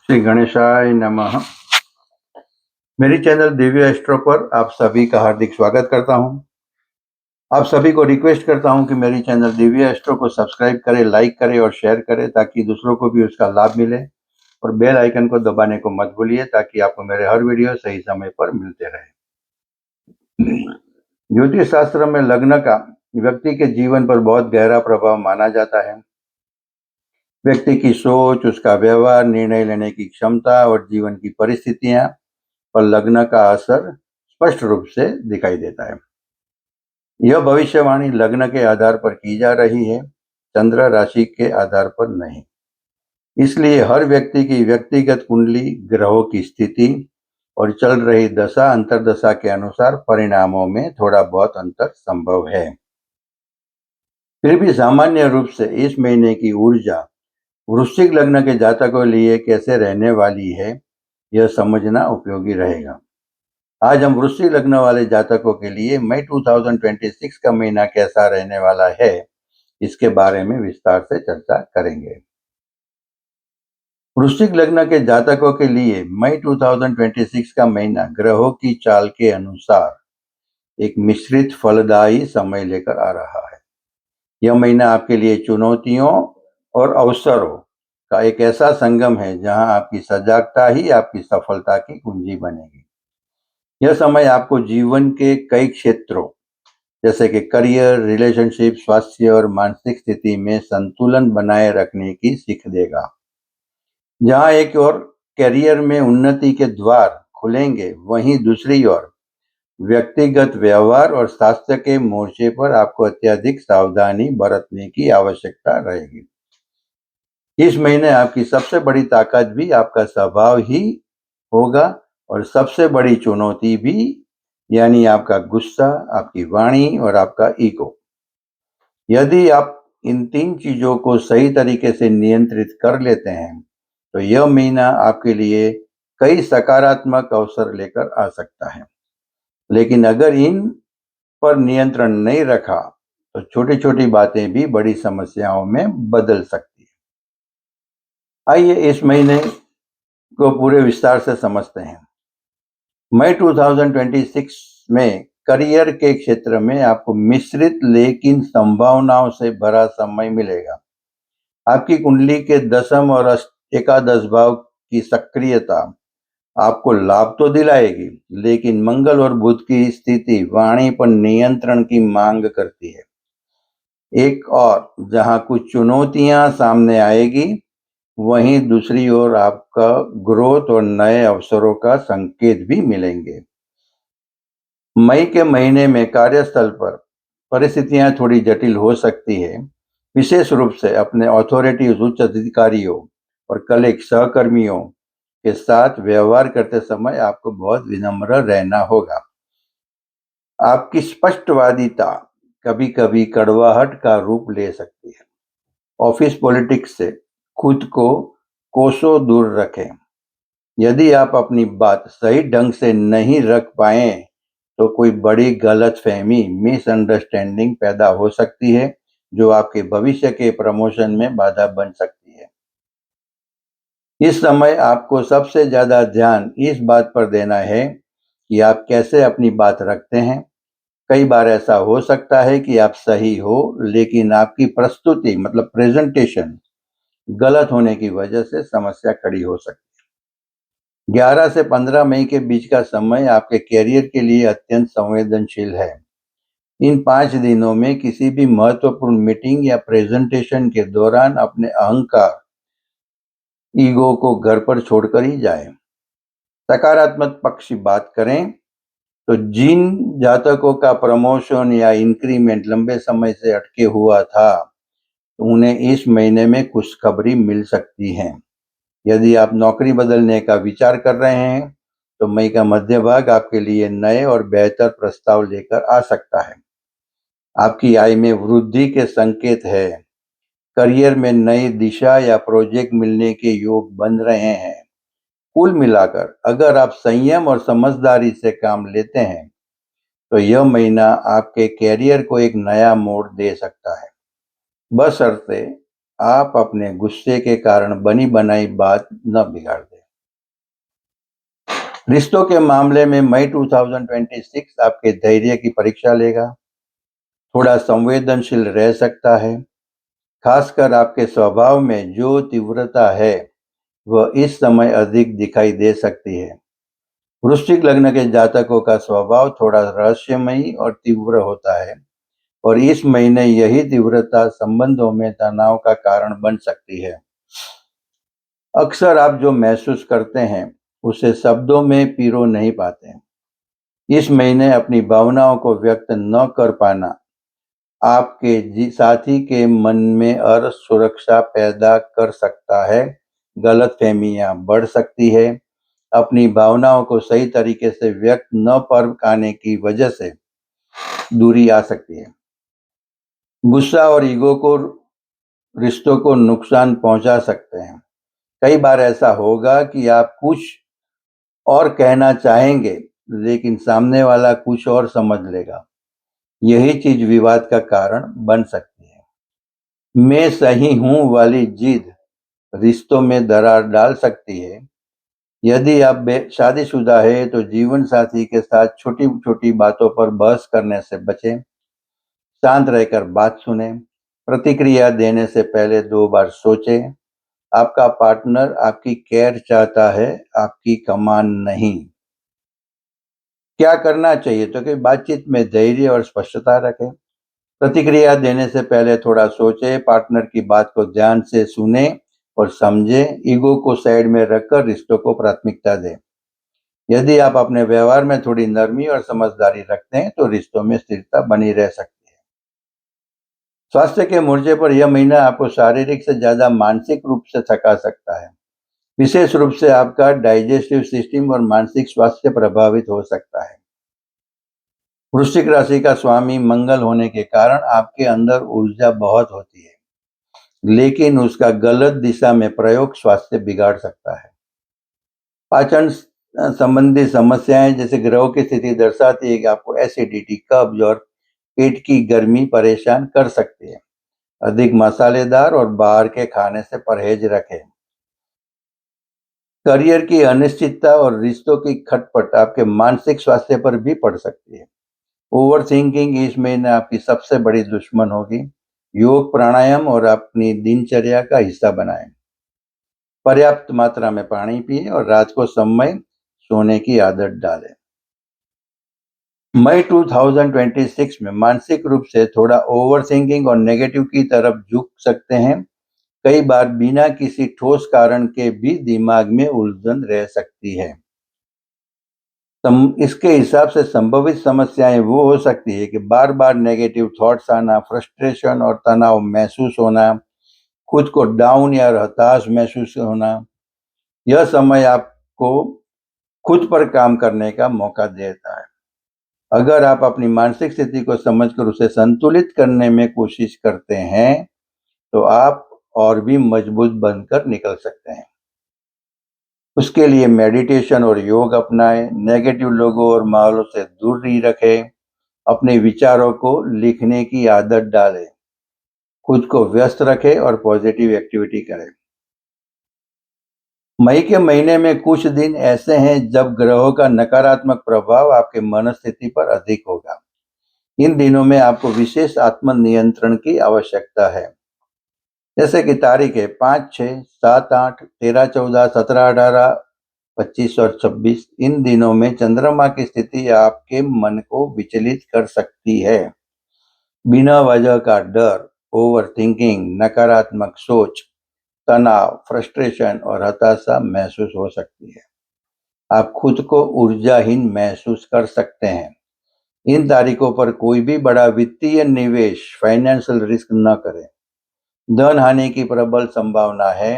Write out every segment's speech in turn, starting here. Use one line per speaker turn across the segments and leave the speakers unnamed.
श्री गणेशाय नमः। मेरी चैनल दिव्य एस्ट्रो पर आप सभी का हार्दिक स्वागत करता हूं। आप सभी को रिक्वेस्ट करता हूं कि मेरी चैनल दिव्य एस्ट्रो को सब्सक्राइब करें, लाइक करें और शेयर करें ताकि दूसरों को भी उसका लाभ मिले, और बेल आइकन को दबाने को मत भूलिए ताकि आपको मेरे हर वीडियो सही समय पर मिलते रहे। ज्योतिष शास्त्र में लग्न का व्यक्ति के जीवन पर बहुत गहरा प्रभाव माना जाता है। व्यक्ति की सोच, उसका व्यवहार, निर्णय लेने की क्षमता और जीवन की परिस्थितियां पर लग्न का असर स्पष्ट रूप से दिखाई देता है। यह भविष्यवाणी लग्न के आधार पर की जा रही है, चंद्र राशि के आधार पर नहीं। इसलिए हर व्यक्ति की व्यक्तिगत कुंडली, ग्रहों की स्थिति और चल रही दशा अंतरदशा के अनुसार परिणामों में थोड़ा बहुत अंतर संभव है। फिर भी सामान्य रूप से इस महीने की ऊर्जा वृश्चिक लग्न के जातकों के लिए कैसे रहने वाली है, यह समझना उपयोगी रहेगा। आज हम वृश्चिक लग्न वाले जातकों के लिए मई 2026 का महीना कैसा रहने वाला है, इसके बारे में विस्तार से चर्चा करेंगे। वृश्चिक लग्न के जातकों के लिए मई 2026 का महीना ग्रहों की चाल के अनुसार एक मिश्रित फलदायी समय लेकर आ रहा है। यह महीना आपके लिए चुनौतियों और अवसरों का एक ऐसा संगम है जहां आपकी सजगता ही आपकी सफलता की कुंजी बनेगी। यह समय आपको जीवन के कई क्षेत्रों जैसे कि करियर, रिलेशनशिप, स्वास्थ्य और मानसिक स्थिति में संतुलन बनाए रखने की सीख देगा। जहां एक ओर करियर में उन्नति के द्वार खुलेंगे, वहीं दूसरी ओर व्यक्तिगत व्यवहार और स्वास्थ्य के मोर्चे पर आपको अत्यधिक सावधानी बरतने की आवश्यकता रहेगी। इस महीने आपकी सबसे बड़ी ताकत भी आपका स्वभाव ही होगा और सबसे बड़ी चुनौती भी यानी आपका गुस्सा, आपकी वाणी और आपका ईगो। यदि आप इन तीन चीजों को सही तरीके से नियंत्रित कर लेते हैं तो यह महीना आपके लिए कई सकारात्मक अवसर लेकर आ सकता है। लेकिन अगर इन पर नियंत्रण नहीं रखा तो छोटी छोटी बातें भी बड़ी समस्याओं में बदल सकती है। आइए इस महीने को पूरे विस्तार से समझते हैं। मई 2026 में करियर के क्षेत्र में आपको मिश्रित लेकिन संभावनाओं से भरा समय मिलेगा। आपकी कुंडली के दशम और एकादश भाव की सक्रियता आपको लाभ तो दिलाएगी, लेकिन मंगल और बुध की स्थिति वाणी पर नियंत्रण की मांग करती है। एक और जहां कुछ चुनौतियां सामने आएगी, वहीं दूसरी ओर आपका ग्रोथ और नए अवसरों का संकेत भी मिलेंगे। मई के महीने में कार्यस्थल पर परिस्थितियां थोड़ी जटिल हो सकती है, विशेष रूप से अपने अथॉरिटी, उच्च अधिकारियों और कलीग सहकर्मियों के साथ व्यवहार करते समय आपको बहुत विनम्र रहना होगा। आपकी स्पष्टवादिता कभी कभी कड़वाहट का रूप ले सकती है। ऑफिस पॉलिटिक्स से खुद को कोसों दूर रखें। यदि आप अपनी बात सही ढंग से नहीं रख पाए तो कोई बड़ी गलतफहमी, मिसअंडरस्टैंडिंग पैदा हो सकती है, जो आपके भविष्य के प्रमोशन में बाधा बन सकती है। इस समय आपको सबसे ज्यादा ध्यान इस बात पर देना है कि आप कैसे अपनी बात रखते हैं। कई बार ऐसा हो सकता है कि आप सही हो, लेकिन आपकी प्रस्तुति मतलब प्रेजेंटेशन गलत होने की वजह से समस्या खड़ी हो सकती है। 11 से 15 मई के बीच का समय आपके कैरियर के लिए अत्यंत संवेदनशील है। इन 5 दिनों में किसी भी महत्वपूर्ण मीटिंग या प्रेजेंटेशन के दौरान अपने अहंकार, ईगो को घर पर छोड़कर ही जाएं। सकारात्मक पक्ष की बात करें तो जिन जातकों का प्रमोशन या इंक्रीमेंट लंबे समय से अटके हुआ था, तो उन्हें इस महीने में खुशखबरी मिल सकती है। यदि आप नौकरी बदलने का विचार कर रहे हैं तो मई का मध्य भाग आपके लिए नए और बेहतर प्रस्ताव लेकर आ सकता है। आपकी आय में वृद्धि के संकेत है। करियर में नई दिशा या प्रोजेक्ट मिलने के योग बन रहे हैं। कुल मिलाकर अगर आप संयम और समझदारी से काम लेते हैं तो यह महीना आपके कैरियर को एक नया मोड़ दे सकता है, बशर्ते आप अपने गुस्से के कारण बनी बनाई बात न बिगाड़ दें। रिश्तों के मामले में मई 2026 आपके धैर्य की परीक्षा लेगा। थोड़ा संवेदनशील रह सकता है, खासकर आपके स्वभाव में जो तीव्रता है वह इस समय अधिक दिखाई दे सकती है। वृश्चिक लग्न के जातकों का स्वभाव थोड़ा रहस्यमयी और तीव्र होता है और इस महीने यही तीव्रता संबंधों में तनाव का कारण बन सकती है। अक्सर आप जो महसूस करते हैं उसे शब्दों में पिरो नहीं पाते। इस महीने अपनी भावनाओं को व्यक्त न कर पाना आपके साथी के मन में असुरक्षा पैदा कर सकता है, गलतफहमियां बढ़ सकती है, अपनी भावनाओं को सही तरीके से व्यक्त न कर पाने की वजह से दूरी आ सकती है। गुस्सा और ईगो को रिश्तों को नुकसान पहुंचा सकते हैं। कई बार ऐसा होगा कि आप कुछ और कहना चाहेंगे, लेकिन सामने वाला कुछ और समझ लेगा। यही चीज विवाद का कारण बन सकती है। मैं सही हूं वाली जिद रिश्तों में दरार डाल सकती है। यदि आप शादीशुदा है तो जीवन साथी के साथ छोटी छोटी बातों पर बहस करने से बचें। शांत रहकर बात सुने, प्रतिक्रिया देने से पहले 2 बार सोचें। आपका पार्टनर आपकी केयर चाहता है, आपकी कमान नहीं। क्या करना चाहिए तो कि बातचीत में धैर्य और स्पष्टता रखें। प्रतिक्रिया देने से पहले थोड़ा सोचें, पार्टनर की बात को ध्यान से सुने और समझें। ईगो को साइड में रखकर रिश्तों को प्राथमिकता दें। यदि आप अपने व्यवहार में थोड़ी नरमी और समझदारी रखते हैं तो रिश्तों में स्थिरता बनी रह सकती है। स्वास्थ्य के मोर्चे पर यह महीना आपको शारीरिक से ज्यादा मानसिक रूप से थका सकता है। विशेष रूप से आपका डाइजेस्टिव सिस्टम और मानसिक स्वास्थ्य प्रभावित हो सकता है। वृश्चिक राशि का स्वामी मंगल होने के कारण आपके अंदर ऊर्जा बहुत होती है, लेकिन उसका गलत दिशा में प्रयोग स्वास्थ्य बिगाड़ सकता है। पाचन संबंधी समस्याएं जैसे ग्रहों की स्थिति दर्शाती है कि आपको एसिडिटी, कब्ज और पेट की गर्मी परेशान कर सकती है। अधिक मसालेदार और बाहर के खाने से परहेज रखें। करियर की अनिश्चितता और रिश्तों की खटपट आपके मानसिक स्वास्थ्य पर भी पड़ सकती है। ओवर थिंकिंग इस महीने आपकी सबसे बड़ी दुश्मन होगी। योग, प्राणायाम और अपनी दिनचर्या का हिस्सा बनाएं। पर्याप्त मात्रा में पानी पिएं और रात को समय सोने की आदत डालें। मई 2026 में मानसिक रूप से थोड़ा ओवर थिंकिंग और नेगेटिव की तरफ झुक सकते हैं। कई बार बिना किसी ठोस कारण के भी दिमाग में उलझन रह सकती है। इसके हिसाब से संभवित समस्याएं वो हो सकती है कि बार बार नेगेटिव थॉट्स आना, फ्रस्ट्रेशन और तनाव महसूस होना, खुद को डाउन या हताश महसूस होना। यह समय आपको खुद पर काम करने का मौका देता है। अगर आप अपनी मानसिक स्थिति को समझकर उसे संतुलित करने में कोशिश करते हैं तो आप और भी मजबूत बनकर निकल सकते हैं। उसके लिए मेडिटेशन और योग अपनाएं, नेगेटिव लोगों और माहौलों से दूरी रखें, अपने विचारों को लिखने की आदत डालें, खुद को व्यस्त रखें और पॉजिटिव एक्टिविटी करें। मई के महीने में कुछ दिन ऐसे हैं जब ग्रहों का नकारात्मक प्रभाव आपके मनस्थिति पर अधिक होगा। इन दिनों में आपको विशेष आत्मनियंत्रण की आवश्यकता है। जैसे कि तारीख है 5, 6, 7, 8, 13, 14, 17, 18, 25 और 26। इन दिनों में चंद्रमा की स्थिति आपके मन को विचलित कर सकती है। बिना वजह का डर, ओवर थिंकिंग, नकारात्मक सोच, तनाव, फ्रस्ट्रेशन और हताशा महसूस हो सकती है। आप खुद को ऊर्जाहीन महसूस कर सकते हैं। इन तारीखों पर कोई भी बड़ा वित्तीय निवेश, फाइनेंशियल रिस्क न करें। धन हानि की प्रबल संभावना है।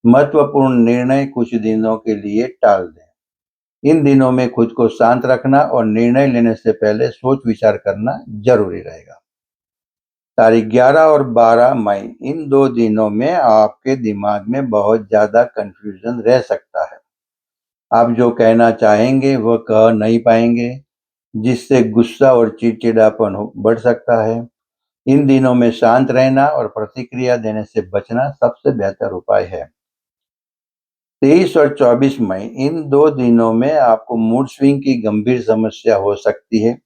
महत्वपूर्ण निर्णय कुछ दिनों के लिए टाल दें। इन दिनों में खुद को शांत रखना और निर्णय लेने से पहले सोच विचार करना जरूरी रहेगा। तारीख 11 और 12 मई, इन 2 दिनों में आपके दिमाग में बहुत ज्यादा कंफ्यूजन रह सकता है। आप जो कहना चाहेंगे वह कह नहीं पाएंगे, जिससे गुस्सा और चिड़चिड़ापन बढ़ सकता है। इन दिनों में शांत रहना और प्रतिक्रिया देने से बचना सबसे बेहतर उपाय है। 23 और 24 मई इन 2 दिनों में आपको मूड स्विंग की गंभीर समस्या हो सकती है।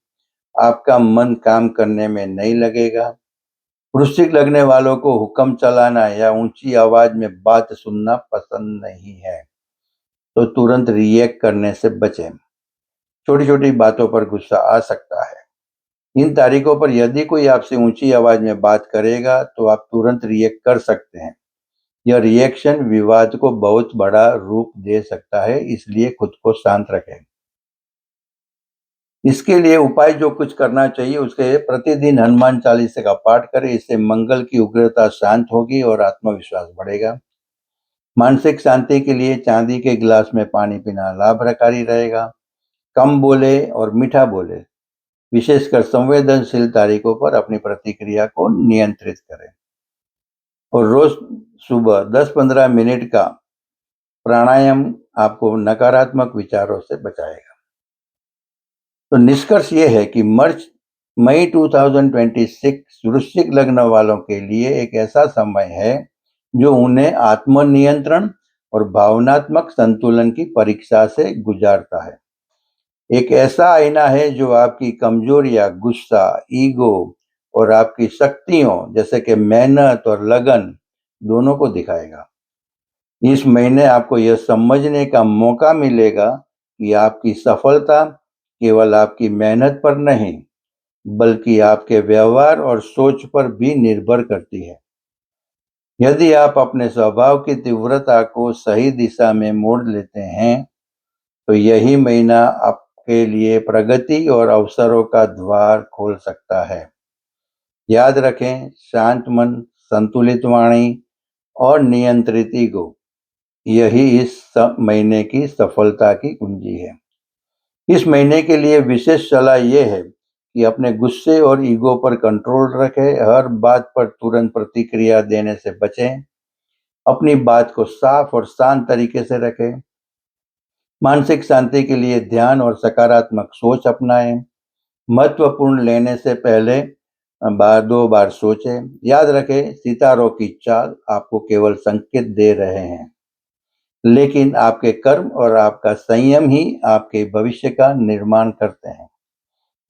आपका मन काम करने में नहीं लगेगा। वृश्चिक लगने वालों को हुक्म चलाना या ऊंची आवाज में बात सुनना पसंद नहीं है, तो तुरंत रिएक्ट करने से बचें। छोटी-छोटी बातों पर गुस्सा आ सकता है। इन तारीखों पर यदि कोई आपसे ऊंची आवाज में बात करेगा, तो आप तुरंत रिएक्ट कर सकते हैं। यह रिएक्शन विवाद को बहुत बड़ा रूप दे सकता है, इसलिए खुद को शांत रखें। इसके लिए उपाय जो कुछ करना चाहिए उसके प्रतिदिन हनुमान चालीसा का पाठ करें। इससे मंगल की उग्रता शांत होगी और आत्मविश्वास बढ़ेगा। मानसिक शांति के लिए चांदी के गिलास में पानी पीना लाभकारी रहेगा। कम बोले और मीठा बोले, विशेषकर संवेदनशील तारीखों पर अपनी प्रतिक्रिया को नियंत्रित करें। और रोज सुबह 10-15 मिनट का प्राणायाम आपको नकारात्मक विचारों से बचाएगा। तो निष्कर्ष ये है कि मई 2026 वृश्चिक लग्न वालों के लिए एक ऐसा समय है जो उन्हें आत्मनियंत्रण और भावनात्मक संतुलन की परीक्षा से गुजारता है। एक ऐसा आईना है जो आपकी कमजोरियां, गुस्सा, ईगो और आपकी शक्तियों जैसे कि मेहनत और लगन दोनों को दिखाएगा। इस महीने आपको यह समझने का मौका मिलेगा कि आपकी सफलता केवल आपकी मेहनत पर नहीं, बल्कि आपके व्यवहार और सोच पर भी निर्भर करती है। यदि आप अपने स्वभाव की तीव्रता को सही दिशा में मोड़ लेते हैं, तो यही महीना आपके लिए प्रगति और अवसरों का द्वार खोल सकता है। याद रखें, शांत मन, संतुलित वाणी और नियंत्रित ईगो, यही इस महीने की सफलता की कुंजी है। इस महीने के लिए विशेष सलाह यह है कि अपने गुस्से और ईगो पर कंट्रोल रखें। हर बात पर तुरंत प्रतिक्रिया देने से बचें। अपनी बात को साफ और शांत तरीके से रखें। मानसिक शांति के लिए ध्यान और सकारात्मक सोच अपनाएं। महत्वपूर्ण लेने से पहले 2 बार सोचें। याद रखें, सितारों की चाल आपको केवल संकेत दे रहे हैं, लेकिन आपके कर्म और आपका संयम ही आपके भविष्य का निर्माण करते हैं।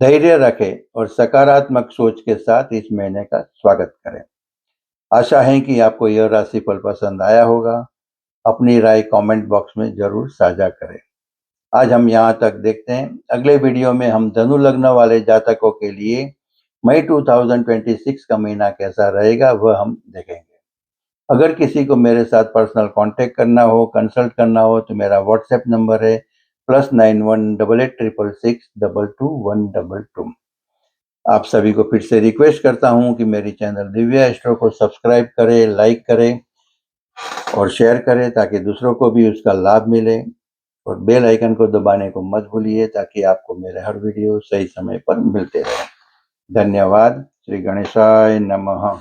धैर्य रखें और सकारात्मक सोच के साथ इस महीने का स्वागत करें। आशा है कि आपको यह राशिफल पसंद आया होगा। अपनी राय कमेंट बॉक्स में जरूर साझा करें। आज हम यहाँ तक देखते हैं। अगले वीडियो में हम धनु लग्न वाले जातकों के लिए मई 2026 का महीना कैसा रहेगा वह हम देखेंगे। अगर किसी को मेरे साथ पर्सनल कांटेक्ट करना हो, कंसल्ट करना हो, तो मेरा व्हाट्सएप नंबर है +918866222122। आप सभी को फिर से रिक्वेस्ट करता हूं कि मेरी चैनल दिव्या एस्ट्रो को सब्सक्राइब करें, लाइक करें और शेयर करें ताकि दूसरों को भी उसका लाभ मिले। और बेल आइकन को दबाने को मत भूलिए ताकि आपको मेरे हर वीडियो सही समय पर मिलते रहे। धन्यवाद। श्री गणेशाय नमः।